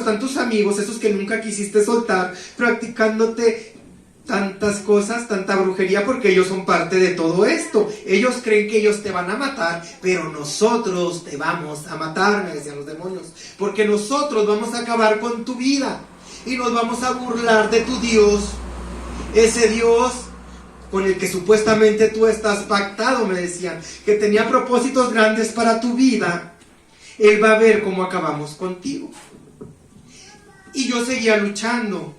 están tus amigos, esos que nunca quisiste soltar, practicándote tantas cosas, tanta brujería, porque ellos son parte de todo esto. Ellos creen que ellos te van a matar, pero nosotros te vamos a matar, me decían los demonios, porque nosotros vamos a acabar con tu vida y nos vamos a burlar de tu Dios, ese Dios con el que supuestamente tú estás pactado, me decían, que tenía propósitos grandes para tu vida. Él va a ver cómo acabamos contigo. Y yo seguía luchando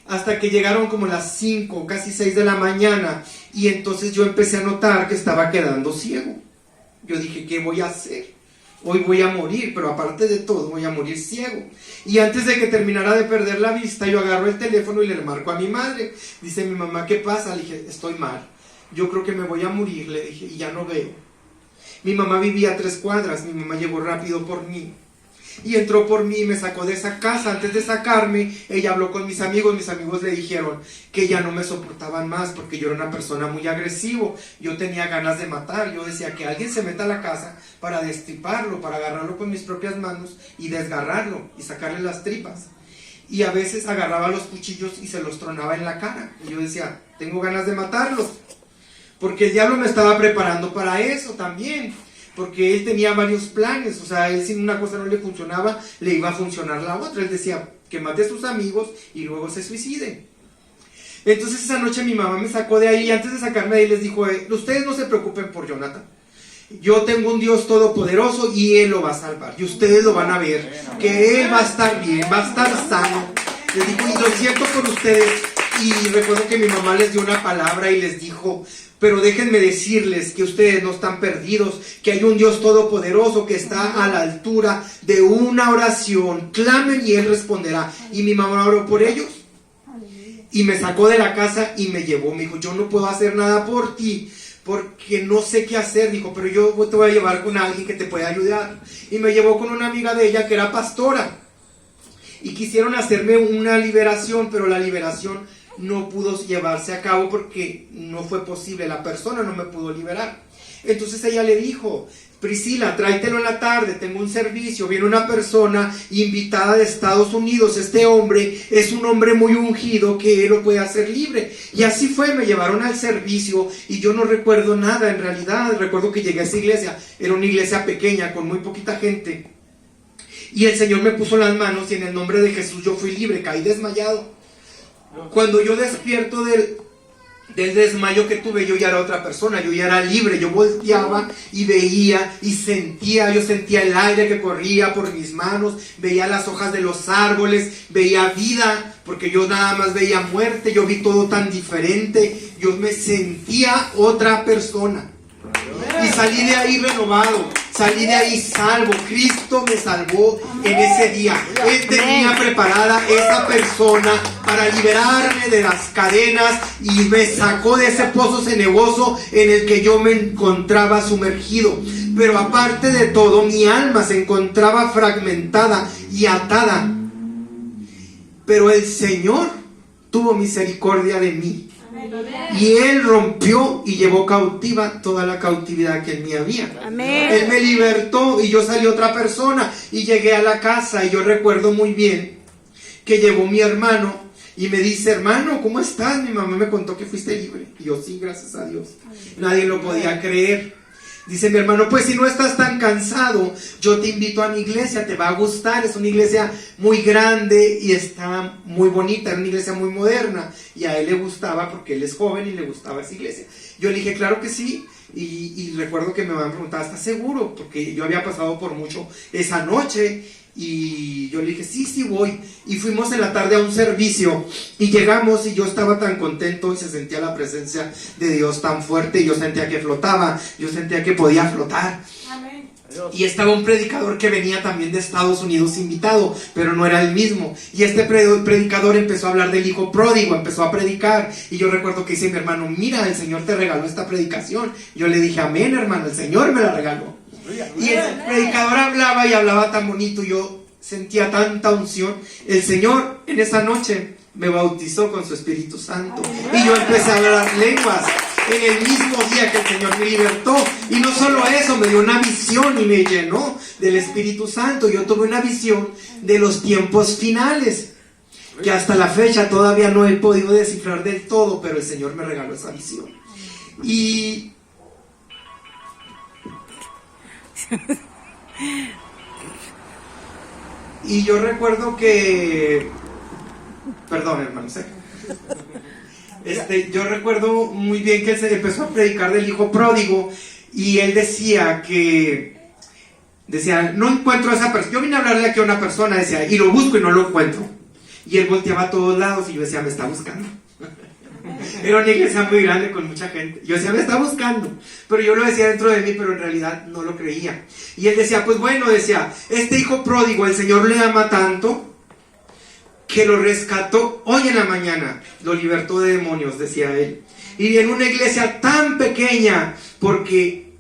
hasta que llegaron como las 5, casi 6 de la mañana, y entonces yo empecé a notar que estaba quedando ciego. Yo dije, ¿qué voy a hacer? Hoy voy a morir, pero aparte de todo voy a morir ciego. Y antes de que terminara de perder la vista, yo agarro el teléfono y le marco a mi madre. Dice mi mamá, ¿qué pasa? Le dije, estoy mal, yo creo que me voy a morir, le dije, y ya no veo. Mi mamá vivía a 3 cuadras, mi mamá llegó rápido por mí. Y entró por mí y me sacó de esa casa. Antes de sacarme, ella habló con mis amigos le dijeron que ya no me soportaban más porque yo era una persona muy agresivo. Yo tenía ganas de matar. Yo decía que alguien se meta a la casa para destriparlo, para agarrarlo con mis propias manos y desgarrarlo y sacarle las tripas. Y a veces agarraba los cuchillos y se los tronaba en la cara. Y yo decía, tengo ganas de matarlo, porque el diablo me estaba preparando para eso también. Porque él tenía varios planes, o sea, él si una cosa no le funcionaba, le iba a funcionar la otra. Él decía que mate a sus amigos y luego se suicide. Entonces esa noche mi mamá me sacó de ahí, y antes de sacarme de ahí les dijo, ustedes no se preocupen por Jonathan. Yo tengo un Dios todopoderoso y Él lo va a salvar. Y ustedes lo van a ver, que Él va a estar bien, va a estar sano. Les dijo, y lo siento por ustedes. Y recuerdo que mi mamá les dio una palabra y les dijo, pero déjenme decirles que ustedes no están perdidos, que hay un Dios todopoderoso que está a la altura de una oración. Clamen y Él responderá. Y mi mamá oró por ellos y me sacó de la casa y me llevó. Me dijo, yo no puedo hacer nada por ti porque no sé qué hacer. Dijo, pero yo te voy a llevar con alguien que te pueda ayudar. Y me llevó con una amiga de ella que era pastora. Y quisieron hacerme una liberación, pero la liberación no pudo llevarse a cabo porque no fue posible, la persona no me pudo liberar. Entonces ella le dijo, Priscila, tráetelo en la tarde, tengo un servicio, viene una persona invitada de Estados Unidos, este hombre es un hombre muy ungido que él lo puede hacer libre. Y así fue, me llevaron al servicio y yo no recuerdo nada en realidad. Recuerdo que llegué a esa iglesia, era una iglesia pequeña con muy poquita gente, y el Señor me puso las manos y en el nombre de Jesús yo fui libre, caí desmayado. Cuando yo despierto del desmayo que tuve, yo ya era otra persona, yo ya era libre. Yo volteaba y veía y sentía, yo sentía el aire que corría por mis manos, veía las hojas de los árboles, veía vida, porque yo nada más veía muerte. Yo vi todo tan diferente, yo me sentía otra persona. Y salí de ahí renovado, salí de ahí salvo. Cristo me salvó en ese día. Él tenía preparada esa persona para liberarme de las cadenas y me sacó de ese pozo cenagoso en el que yo me encontraba sumergido. Pero aparte de todo, mi alma se encontraba fragmentada y atada. Pero el Señor tuvo misericordia de mí. Y Él rompió y llevó cautiva toda la cautividad que en mí había. Amén. Él me libertó y yo salí otra persona y llegué a la casa. Y yo recuerdo muy bien que llegó mi hermano y me dice, hermano, ¿cómo estás? Mi mamá me contó que fuiste libre. Y yo, sí, gracias a Dios. Nadie lo podía creer. Dice mi hermano, pues si no estás tan cansado, yo te invito a mi iglesia, te va a gustar. Es una iglesia muy grande y está muy bonita, es una iglesia muy moderna. Y a él le gustaba porque él es joven y le gustaba esa iglesia. Yo le dije, claro que sí. Y recuerdo que mi mamá me preguntaba, ¿estás seguro? Porque yo había pasado por mucho esa noche. Y yo le dije, sí voy. Y fuimos en la tarde a un servicio y llegamos y yo estaba tan contento y se sentía la presencia de Dios tan fuerte y yo sentía que flotaba, yo sentía que podía flotar. Amén. Y estaba un predicador que venía también de Estados Unidos invitado, pero no era el mismo. Y este predicador empezó a hablar del hijo pródigo, empezó a predicar. Y yo recuerdo que dice mi hermano, mira, el Señor te regaló esta predicación. Yo le dije, amén, hermano, el Señor me la regaló. Y el predicador hablaba y hablaba tan bonito, yo sentía tanta unción. El Señor en esa noche me bautizó con su Espíritu Santo y yo empecé a hablar lenguas. en el mismo día que el Señor me libertó. Y no solo eso, me dio una visión y me llenó del Espíritu Santo. Yo tuve una visión de los tiempos finales, que hasta la fecha todavía no he podido descifrar del todo, pero el Señor me regaló esa visión. Y yo recuerdo que, perdón, hermanos, yo recuerdo muy bien que él se empezó a predicar del hijo pródigo, y él decía, no encuentro a esa persona. Yo vine a hablarle aquí a una persona, decía, y lo busco y no lo encuentro. Y él volteaba a todos lados y yo decía, me está buscando. Era una iglesia muy grande con mucha gente. Yo decía, me está buscando. Pero yo lo decía dentro de mí, pero en realidad no lo creía. Y él decía, pues bueno, decía, este hijo pródigo, el Señor le ama tanto que lo rescató hoy en la mañana. Lo libertó de demonios, decía él. Y en una iglesia tan pequeña, porque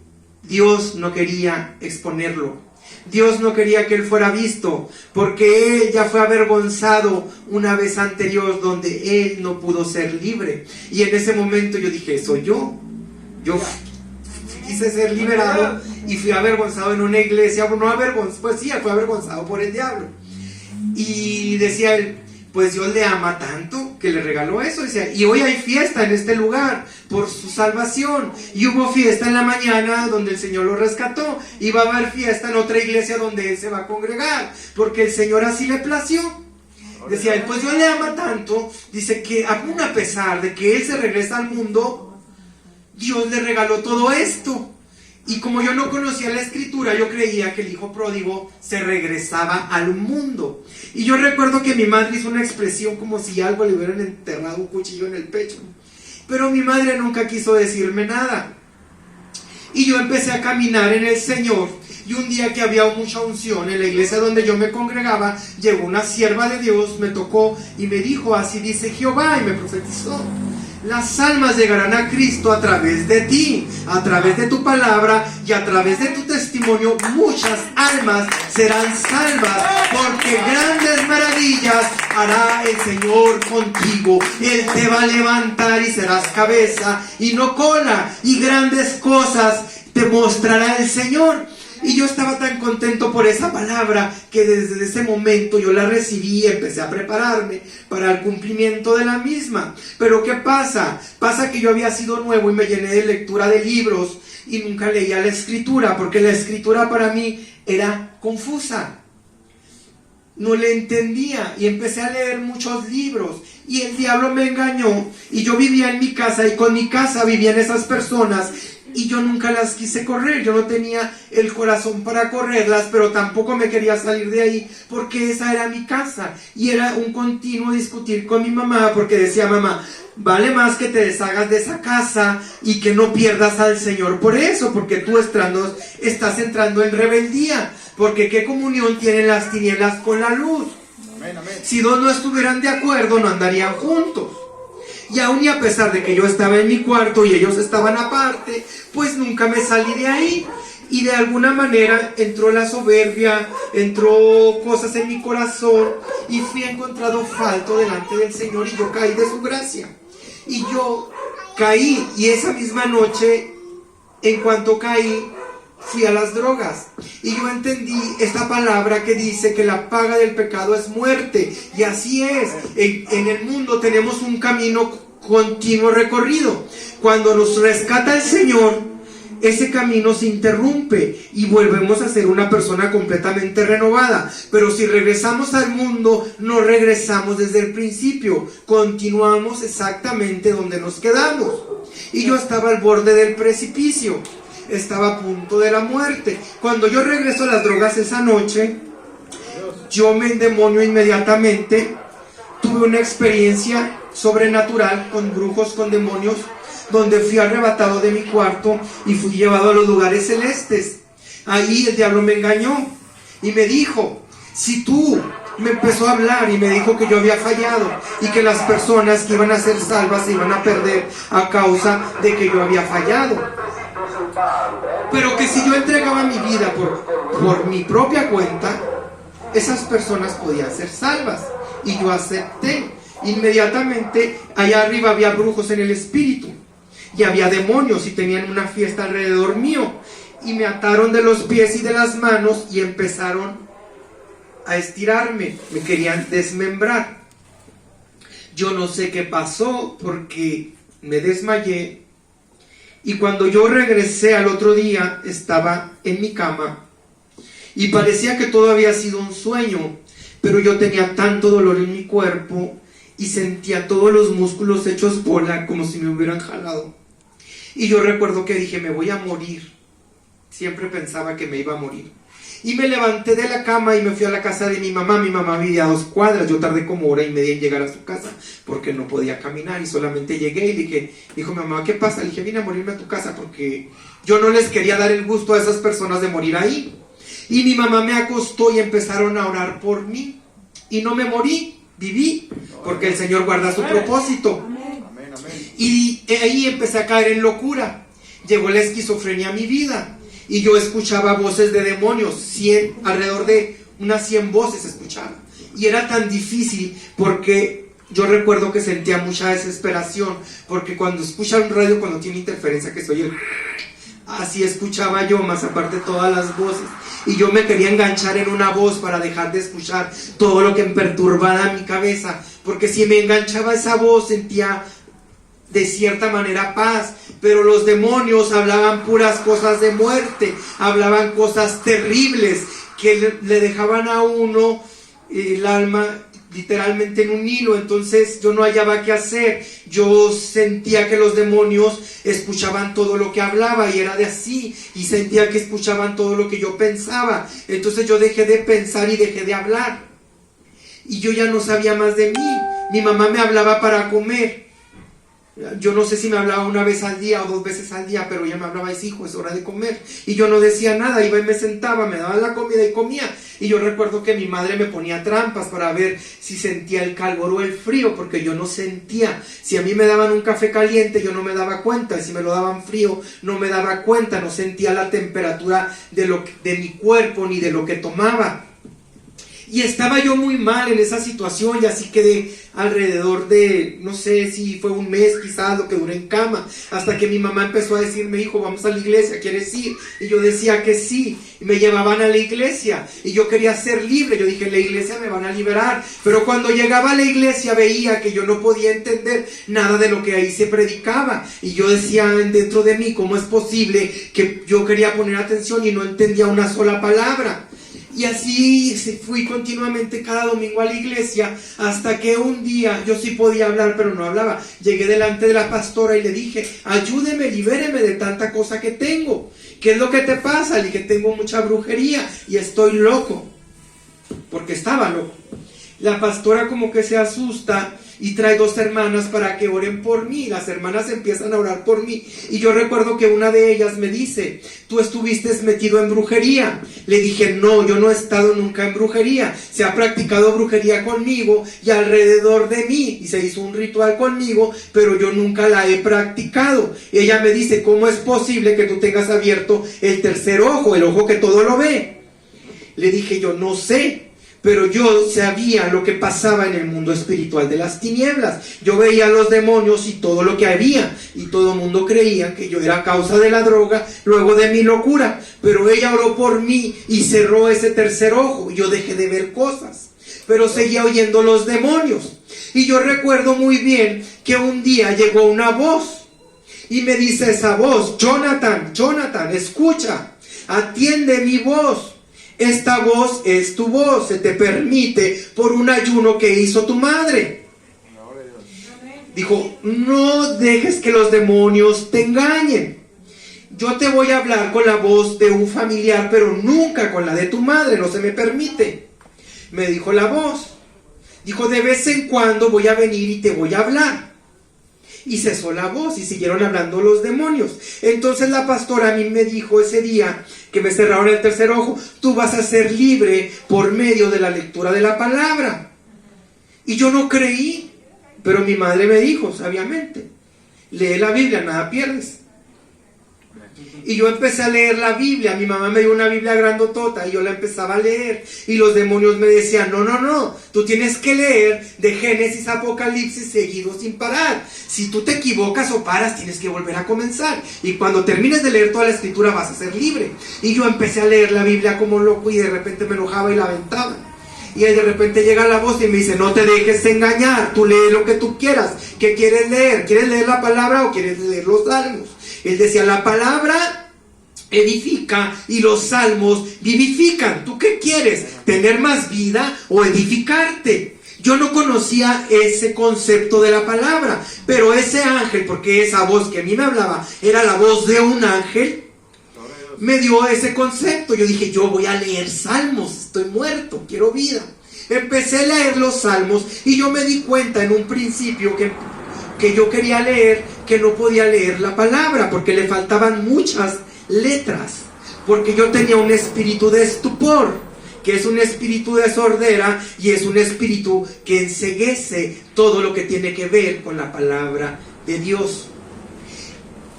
Dios no quería exponerlo. Dios no quería que él fuera visto, porque él ya fue avergonzado una vez anterior donde él no pudo ser libre. Y en ese momento yo dije, soy yo. Yo quise ser liberado y fui avergonzado en una iglesia. No avergonzado, pues sí, fue avergonzado por el diablo. Y decía él, pues Dios le ama tanto que le regaló eso. Decía, y hoy hay fiesta en este lugar por su salvación. Y hubo fiesta en la mañana donde el Señor lo rescató. Y va a haber fiesta en otra iglesia donde él se va a congregar, porque el Señor así le plació. Decía él, pues Dios le ama tanto, dice que aún a pesar de que él se regresa al mundo, Dios le regaló todo esto. Y como yo no conocía la escritura, yo creía que el hijo pródigo se regresaba al mundo. Y yo recuerdo que mi madre hizo una expresión como si algo le hubieran enterrado un cuchillo en el pecho. Pero mi madre nunca quiso decirme nada. Y yo empecé a caminar en el Señor. Y un día que había mucha unción en la iglesia donde yo me congregaba, llegó una sierva de Dios, me tocó y me dijo, así dice Jehová, y me profetizó. Las almas llegarán a Cristo a través de ti, a través de tu palabra y a través de tu testimonio. Muchas almas serán salvas, porque grandes maravillas hará el Señor contigo. Él te va a levantar y serás cabeza y no cola, y grandes cosas te mostrará el Señor. Y yo estaba tan contento por esa palabra que desde ese momento yo la recibí y empecé a prepararme para el cumplimiento de la misma. Pero ¿qué pasa? Pasa que yo había sido nuevo y me llené de lectura de libros y nunca leía la escritura, porque la escritura para mí era confusa. No le entendía y empecé a leer muchos libros y el diablo me engañó, y yo vivía en mi casa y con mi casa vivían esas personas. Y yo nunca las quise correr, yo no tenía el corazón para correrlas, pero tampoco me quería salir de ahí, porque esa era mi casa. Y era un continuo discutir con mi mamá, porque decía, mamá, vale más que te deshagas de esa casa y que no pierdas al Señor por eso, porque tú estás entrando en rebeldía, porque qué comunión tienen las tinieblas con la luz. Amén, amén. Si dos no estuvieran de acuerdo, no andarían juntos. Y aún y a pesar de que yo estaba en mi cuarto y ellos estaban aparte, pues nunca me salí de ahí. Y de alguna manera entró la soberbia, entró cosas en mi corazón y fui encontrado falto delante del Señor y yo caí de su gracia. Y yo caí, y esa misma noche, en cuanto caí, fui a las drogas. Y yo entendí esta palabra que dice que la paga del pecado es muerte. Y así es. En el mundo tenemos un camino continuo recorrido. Cuando nos rescata el Señor, ese camino se interrumpe y volvemos a ser una persona completamente renovada. Pero si regresamos al mundo, no regresamos desde el principio. Continuamos exactamente donde nos quedamos. Y yo estaba al borde del precipicio. Estaba a punto de la muerte. Cuando yo regreso a las drogas esa noche, yo me endemonio inmediatamente. Tuve una experiencia sobrenatural con brujos, con demonios, donde fui arrebatado de mi cuarto y fui llevado a los lugares celestes. Ahí el diablo me engañó y me dijo, si tú, me empezó a hablar y me dijo que yo había fallado y que las personas que iban a ser salvas se iban a perder a causa de que yo había fallado. Pero que si yo entregaba mi vida por mi propia cuenta, esas personas podían ser salvas. Y yo acepté. Inmediatamente allá arriba había brujos en el espíritu. y había demonios y tenían una fiesta alrededor mío. Y me ataron de los pies y de las manos y empezaron a estirarme, me querían desmembrar. Yo no sé qué pasó porque me desmayé. Y cuando yo regresé al otro día, estaba en mi cama y parecía que todo había sido un sueño, pero yo tenía tanto dolor en mi cuerpo y sentía todos los músculos hechos bola como si me hubieran jalado. Y yo recuerdo que dije, me voy a morir. Siempre pensaba que me iba a morir. Y me levanté de la cama y me fui a la casa de mi mamá. Mi mamá vivía a 2 cuadras. Yo tardé como 1 hora y media en llegar a su casa porque no podía caminar y solamente llegué y dijo mi mamá, ¿qué pasa? Le dije, vine a morirme a tu casa porque yo no les quería dar el gusto a esas personas de morir ahí. Y mi mamá me acostó y empezaron a orar por mí. Y no me morí, viví, porque el Señor guarda su propósito. Y ahí empecé a caer en locura. Llegó la esquizofrenia a mi vida. Y yo escuchaba voces de demonios, alrededor de unas 100 voces escuchaba. Y era tan difícil porque yo recuerdo que sentía mucha desesperación. Porque cuando escucha un radio, cuando tiene interferencia, que soy el... Así escuchaba yo, más aparte todas las voces. Y yo me quería enganchar en una voz para dejar de escuchar todo lo que me perturbaba mi cabeza. Porque si me enganchaba esa voz, sentía de cierta manera paz, pero los demonios hablaban puras cosas de muerte, hablaban cosas terribles que le dejaban a uno el alma literalmente en un hilo. Entonces yo no hallaba qué hacer. Yo sentía que los demonios escuchaban todo lo que hablaba y era de así, y sentía que escuchaban todo lo que yo pensaba. Entonces yo dejé de pensar y dejé de hablar, y yo ya no sabía más de mí. Mi mamá me hablaba para comer. Yo no sé si me hablaba 1 vez al día o 2 veces al día, pero ella me hablaba, es hijo, es hora de comer. Y yo no decía nada, iba y me sentaba, me daban la comida y comía. Y yo recuerdo que mi madre me ponía trampas para ver si sentía el calor o el frío, porque yo no sentía. Si a mí me daban un café caliente, yo no me daba cuenta. Y si me lo daban frío, no me daba cuenta. No sentía la temperatura de mi cuerpo ni de lo que tomaba. Y estaba yo muy mal en esa situación, y así quedé alrededor de, no sé si fue 1 mes quizás lo que duré en cama, hasta que mi mamá empezó a decirme, hijo, vamos a la iglesia, ¿quieres ir? Y yo decía que sí, y me llevaban a la iglesia, y yo quería ser libre. Yo dije, en la iglesia me van a liberar, pero cuando llegaba a la iglesia veía que yo no podía entender nada de lo que ahí se predicaba, y yo decía dentro de mí, ¿cómo es posible que yo quería poner atención y no entendía una sola palabra? Y así fui continuamente cada domingo a la iglesia, hasta que un día yo sí podía hablar, pero no hablaba. Llegué delante de la pastora y le dije, ayúdeme, libéreme de tanta cosa que tengo. ¿Qué es lo que te pasa? Le dije, tengo mucha brujería y estoy loco, porque estaba loco. La pastora como que se asusta y trae 2 hermanas para que oren por mí. Las hermanas empiezan a orar por mí, y yo recuerdo que una de ellas me dice, tú estuviste metido en brujería. Le dije, no, yo no he estado nunca en brujería. Se ha practicado brujería conmigo y alrededor de mí, y se hizo un ritual conmigo, pero yo nunca la he practicado. Y ella me dice, ¿cómo es posible que tú tengas abierto el tercer ojo, el ojo que todo lo ve? Le dije yo, no sé, pero yo sabía lo que pasaba en el mundo espiritual de las tinieblas. Yo veía a los demonios y todo lo que había, y todo el mundo creía que yo era causa de la droga, luego de mi locura. Pero ella oró por mí y cerró ese tercer ojo. Yo dejé de ver cosas, pero seguía oyendo los demonios. Y yo recuerdo muy bien que un día llegó una voz y me dice esa voz, Jonathan, Jonathan, escucha, atiende mi voz. Esta voz es tu voz, se te permite por un ayuno que hizo tu madre. Dijo, no dejes que los demonios te engañen. Yo te voy a hablar con la voz de un familiar, pero nunca con la de tu madre, no se me permite. Me dijo la voz. Dijo, de vez en cuando voy a venir y te voy a hablar. Y cesó la voz y siguieron hablando los demonios. Entonces la pastora a mí me dijo ese día que me cerraron el tercer ojo, tú vas a ser libre por medio de la lectura de la palabra. Y yo no creí, pero mi madre me dijo sabiamente, lee la Biblia, nada pierdes. Y yo empecé a leer la Biblia. Mi mamá me dio una Biblia grandotota y yo la empezaba a leer. Y los demonios me decían, no, tú tienes que leer de Génesis a Apocalipsis seguido sin parar. Si tú te equivocas o paras, tienes que volver a comenzar. Y cuando termines de leer toda la escritura vas a ser libre. Y yo empecé a leer la Biblia como loco y de repente me enojaba y la aventaba. Y ahí de repente llega la voz y me dice, no te dejes engañar, tú lee lo que tú quieras. ¿Qué quieres leer? ¿Quieres leer la palabra o quieres leer los salmos? Él decía, la palabra edifica y los salmos vivifican. ¿Tú qué quieres? ¿Tener más vida o edificarte? Yo no conocía ese concepto de la palabra, pero ese ángel, porque esa voz que a mí me hablaba era la voz de un ángel, me dio ese concepto. Yo dije, yo voy a leer salmos, estoy muerto, quiero vida. Empecé a leer los salmos y yo me di cuenta en un principio que yo quería leer, que no podía leer la palabra porque le faltaban muchas letras, porque yo tenía un espíritu de estupor, que es un espíritu de sordera y es un espíritu que enceguece todo lo que tiene que ver con la palabra de Dios.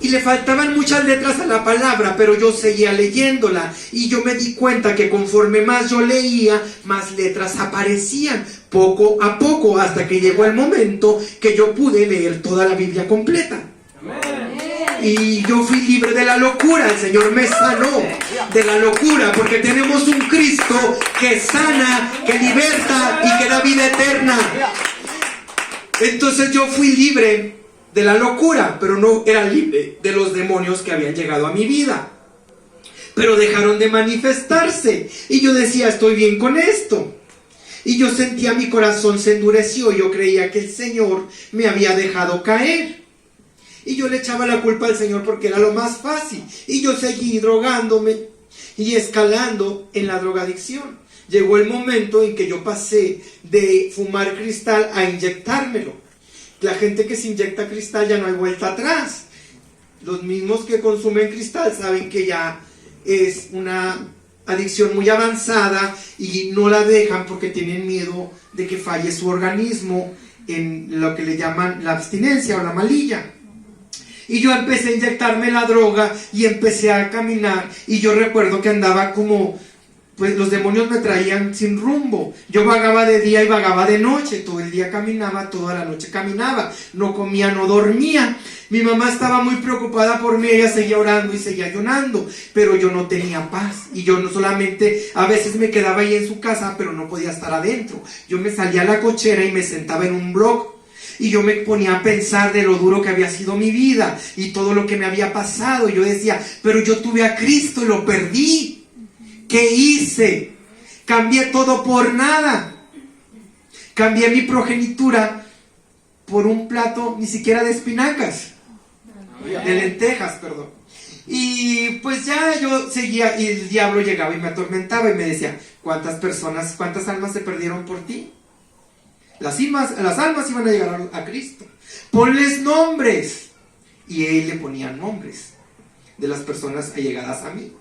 Y le faltaban muchas letras a la palabra, pero yo seguía leyéndola y yo me di cuenta que conforme más yo leía, más letras aparecían, poco a poco, hasta que llegó el momento que yo pude leer toda la Biblia completa. Y yo fui libre de la locura. El Señor me sanó de la locura, porque tenemos un Cristo que sana, que liberta y que da vida eterna. Entonces yo fui libre de la locura, pero no era libre de los demonios que habían llegado a mi vida. Pero dejaron de manifestarse y yo decía, estoy bien con esto. Y yo sentía, mi corazón se endureció. Yo creía que el Señor me había dejado caer. Y yo le echaba la culpa al Señor porque era lo más fácil. Y yo seguí drogándome y escalando en la drogadicción. Llegó el momento en que yo pasé de fumar cristal a inyectármelo. La gente que se inyecta cristal ya no hay vuelta atrás. Los mismos que consumen cristal saben que ya es una adicción muy avanzada y no la dejan porque tienen miedo de que falle su organismo en lo que le llaman la abstinencia o la malilla. Y yo empecé a inyectarme la droga y empecé a caminar, y yo recuerdo que andaba como, pues los demonios me traían sin rumbo. Yo vagaba de día y vagaba de noche, todo el día caminaba, toda la noche caminaba, no comía, no dormía. Mi mamá estaba muy preocupada por mí, ella seguía orando y seguía llorando, pero yo no tenía paz. Y yo no solamente, a veces me quedaba ahí en su casa, pero no podía estar adentro. Yo me salía a la cochera y me sentaba en un bloc, y yo me ponía a pensar de lo duro que había sido mi vida y todo lo que me había pasado. Y yo decía, pero yo tuve a Cristo y lo perdí. ¿Qué hice? Cambié todo por nada. Cambié mi progenitura por un plato ni siquiera de espinacas, de lentejas, perdón. Y pues ya yo seguía, y el diablo llegaba y me atormentaba y me decía, ¿cuántas almas se perdieron por ti? Las almas iban a llegar a Cristo. Ponles nombres. Y él le ponía nombres de las personas allegadas a mí.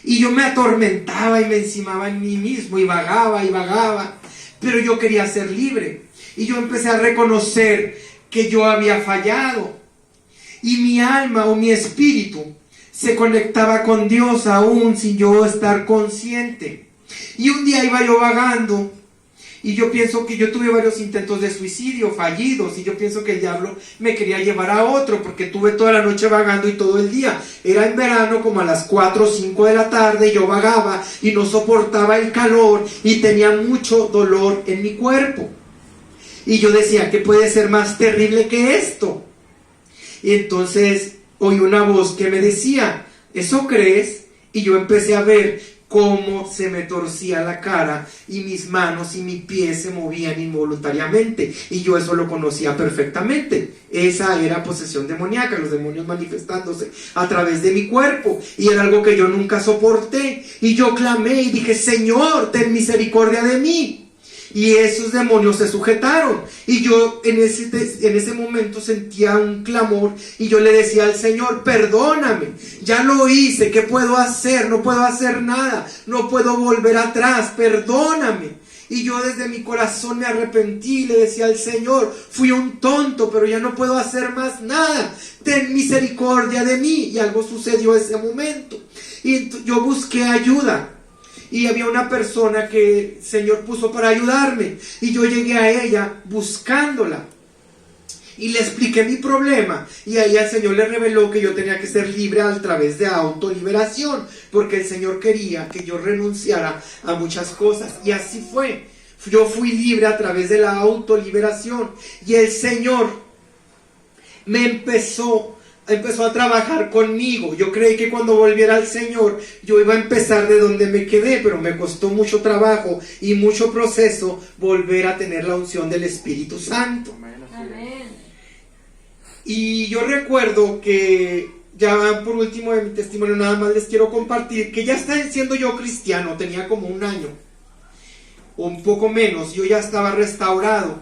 Y yo me atormentaba y me encimaba en mí mismo y vagaba. Pero yo quería ser libre. Y yo empecé a reconocer que yo había fallado. Y mi alma o mi espíritu se conectaba con Dios aún sin yo estar consciente. Y un día iba yo vagando. Y yo pienso que yo tuve varios intentos de suicidio fallidos. Y yo pienso que el diablo me quería llevar a otro, porque tuve toda la noche vagando y todo el día. Era en verano, como a las 4 o 5 de la tarde. Y yo vagaba y no soportaba el calor. Y tenía mucho dolor en mi cuerpo. Y yo decía, ¿qué puede ser más terrible que esto? Y entonces oí una voz que me decía, ¿eso crees? Y yo empecé a ver cómo se me torcía la cara y mis manos y mi pie se movían involuntariamente, y yo eso lo conocía perfectamente. Esa era posesión demoníaca, los demonios manifestándose a través de mi cuerpo, y era algo que yo nunca soporté. Y yo clamé y dije, Señor, ten misericordia de mí. Y esos demonios se sujetaron. Y yo en ese momento sentía un clamor. Y yo le decía al Señor, perdóname, ya lo hice, ¿qué puedo hacer? No puedo hacer nada, no puedo volver atrás, perdóname. Y yo desde mi corazón me arrepentí y le decía al Señor, fui un tonto, pero ya no puedo hacer más nada. Ten misericordia de mí. Y algo sucedió ese momento. Y yo busqué ayuda. Y había una persona que el Señor puso para ayudarme. Y yo llegué a ella buscándola. Y le expliqué mi problema. Y ahí el Señor le reveló que yo tenía que ser libre a través de autoliberación. Porque el Señor quería que yo renunciara a muchas cosas. Y así fue. Yo fui libre a través de la autoliberación. Y el Señor me empezó a trabajar conmigo. Yo creí que cuando volviera al Señor yo iba a empezar de donde me quedé, pero me costó mucho trabajo y mucho proceso volver a tener la unción del Espíritu Santo. Amén. Y yo recuerdo que, ya por último de mi testimonio nada más les quiero compartir, que ya siendo yo cristiano, tenía como un año, o un poco menos, yo ya estaba restaurado.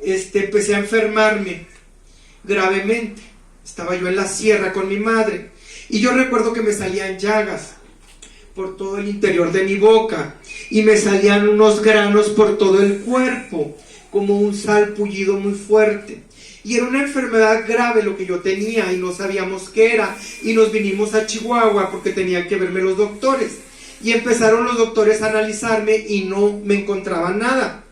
Empecé a enfermarme gravemente. Estaba yo en la sierra con mi madre. Y yo recuerdo que me salían llagas por todo el interior de mi boca. Y me salían unos granos por todo el cuerpo, como un salpullido muy fuerte. Y era una enfermedad grave lo que yo tenía y no sabíamos qué era. Y nos vinimos a Chihuahua porque tenían que verme los doctores. Y empezaron los doctores a analizarme y no me encontraban nada.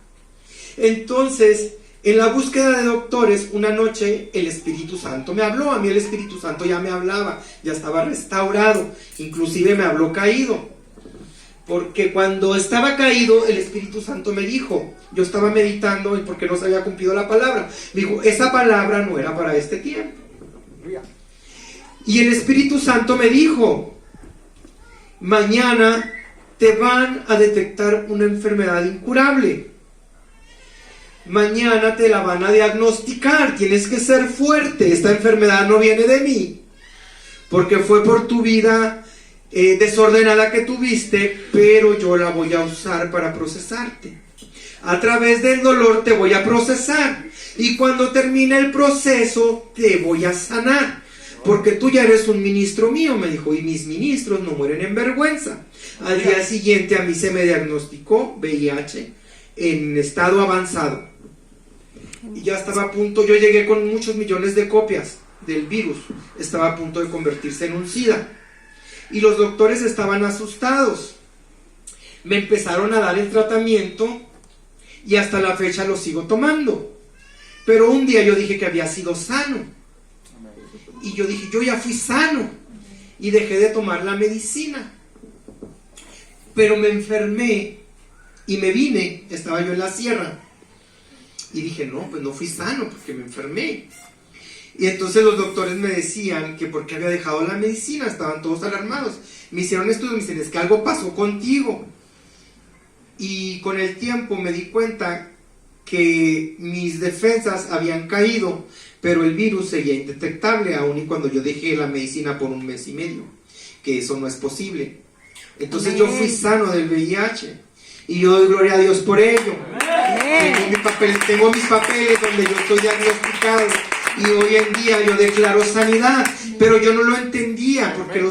Entonces, en la búsqueda de doctores, una noche el Espíritu Santo me habló. A mí el Espíritu Santo ya me hablaba, ya estaba restaurado, inclusive me habló caído. Porque cuando estaba caído, el Espíritu Santo me dijo, yo estaba meditando y porque no se había cumplido la palabra, me dijo, esa palabra no era para este tiempo. Y el Espíritu Santo me dijo, mañana te van a detectar una enfermedad incurable. Mañana te la van a diagnosticar, tienes que ser fuerte, esta enfermedad no viene de mí, porque fue por tu vida desordenada que tuviste, pero yo la voy a usar para procesarte. A través del dolor te voy a procesar, y cuando termine el proceso te voy a sanar, porque tú ya eres un ministro mío, me dijo, y mis ministros no mueren en vergüenza. Al día siguiente a mí se me diagnosticó VIH en estado avanzado. Y ya estaba a punto, yo llegué con muchos millones de copias del virus, estaba a punto de convertirse en un SIDA. Y los doctores estaban asustados. Me empezaron a dar el tratamiento y hasta la fecha lo sigo tomando. Pero un día yo dije que había sido sano. Y yo dije, yo ya fui sano. Y dejé de tomar la medicina. Pero me enfermé y me vine, estaba yo en la sierra. Y dije, no, pues no fui sano porque me enfermé. Y entonces los doctores me decían que porque había dejado la medicina, estaban todos alarmados. Me hicieron estudios, me dicen, es que algo pasó contigo. Y con el tiempo me di cuenta que mis defensas habían caído, pero el virus seguía indetectable, aun y cuando yo dejé la medicina por 1 mes y medio, que eso no es posible. Entonces yo fui sano del VIH. Y yo doy gloria a Dios por ello. Tengo mis papeles donde yo estoy diagnosticado. Y hoy en día yo declaro sanidad. Pero yo no lo entendía porque los